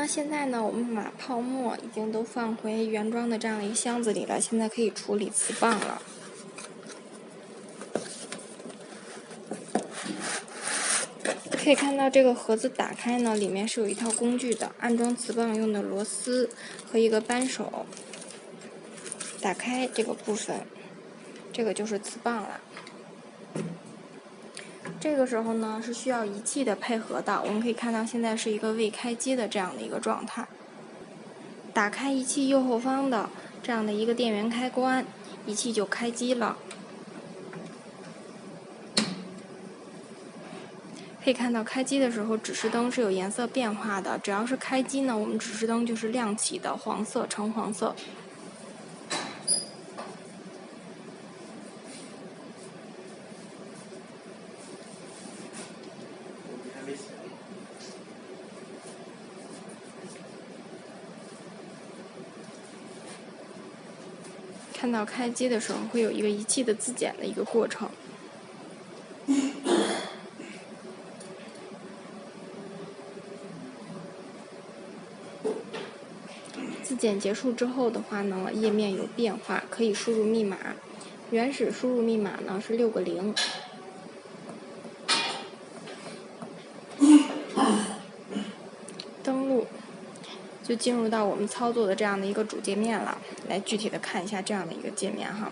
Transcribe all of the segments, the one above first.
那现在呢，我们把泡沫已经都放回原装的这样的一个箱子里了，现在可以处理磁棒了。可以看到这个盒子打开呢，里面是有一套工具的，安装磁棒用的螺丝和一个扳手。打开这个部分，这个就是磁棒了。这个时候呢是需要仪器的配合的，我们可以看到现在是一个未开机的这样的一个状态。打开仪器右后方的这样的一个电源开关，仪器就开机了。可以看到开机的时候指示灯是有颜色变化的，只要是开机呢，我们指示灯就是亮起的，黄色橙黄色。看到开机的时候会有一个仪器的自检的一个过程。自检结束之后的话呢，页面有变化，可以输入密码。原始输入密码呢是6个0。登录，就进入到我们操作的这样的一个主界面了。来具体的看一下这样的一个界面哈。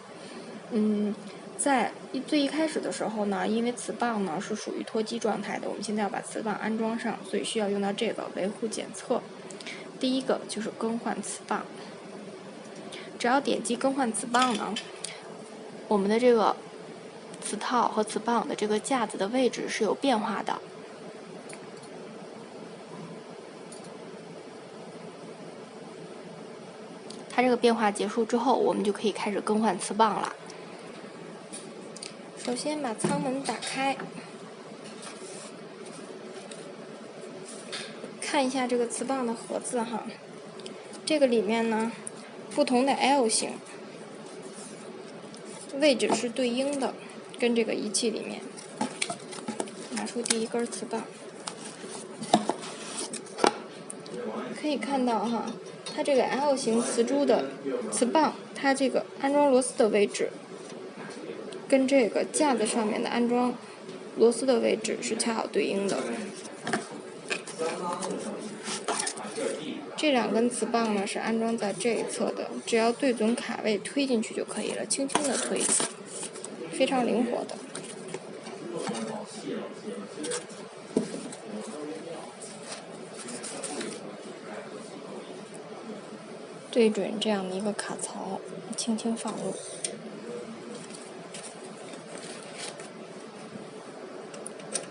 在最一开始的时候呢，因为磁棒呢是属于脱机状态的，我们现在要把磁棒安装上，所以需要用到这个维护检测。第一个就是更换磁棒，只要点击更换磁棒呢，我们的这个磁套和磁棒的这个架子的位置是有变化的。它这个变化结束之后，我们就可以开始更换磁棒了。首先把舱门打开，看一下这个磁棒的盒子哈。这个里面呢，不同的 L 型位置是对应的，跟这个仪器里面。拿出第一根磁棒，可以看到哈，它这个 L 型磁珠的磁棒，它这个安装螺丝的位置，跟这个架子上面的安装螺丝的位置是恰好对应的。这2根磁棒呢是安装在这一侧的，只要对准卡位推进去就可以了，轻轻的推，非常灵活的。对准这样的一个卡槽，轻轻放入。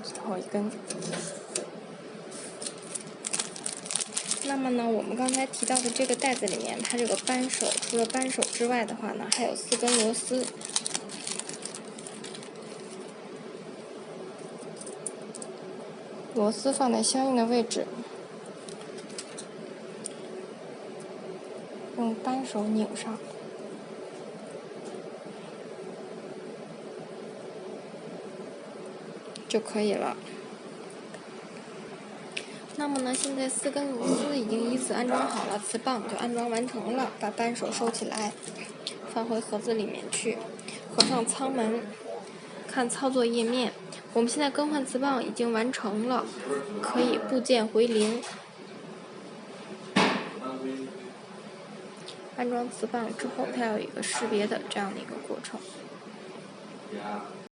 最后一根。那么呢，我们刚才提到的这个袋子里面，它这个扳手除了扳手之外的话呢，还有4根螺丝。螺丝放在相应的位置，用扳手拧上。就可以了。那么呢，现在4根螺丝已经依次安装好了，磁棒就安装完成了。把扳手收起来，放回盒子里面去，合上舱门，看操作页面。我们现在更换磁棒已经完成了，可以部件回零。安装磁棒之后，它要有一个识别的这样的一个过程。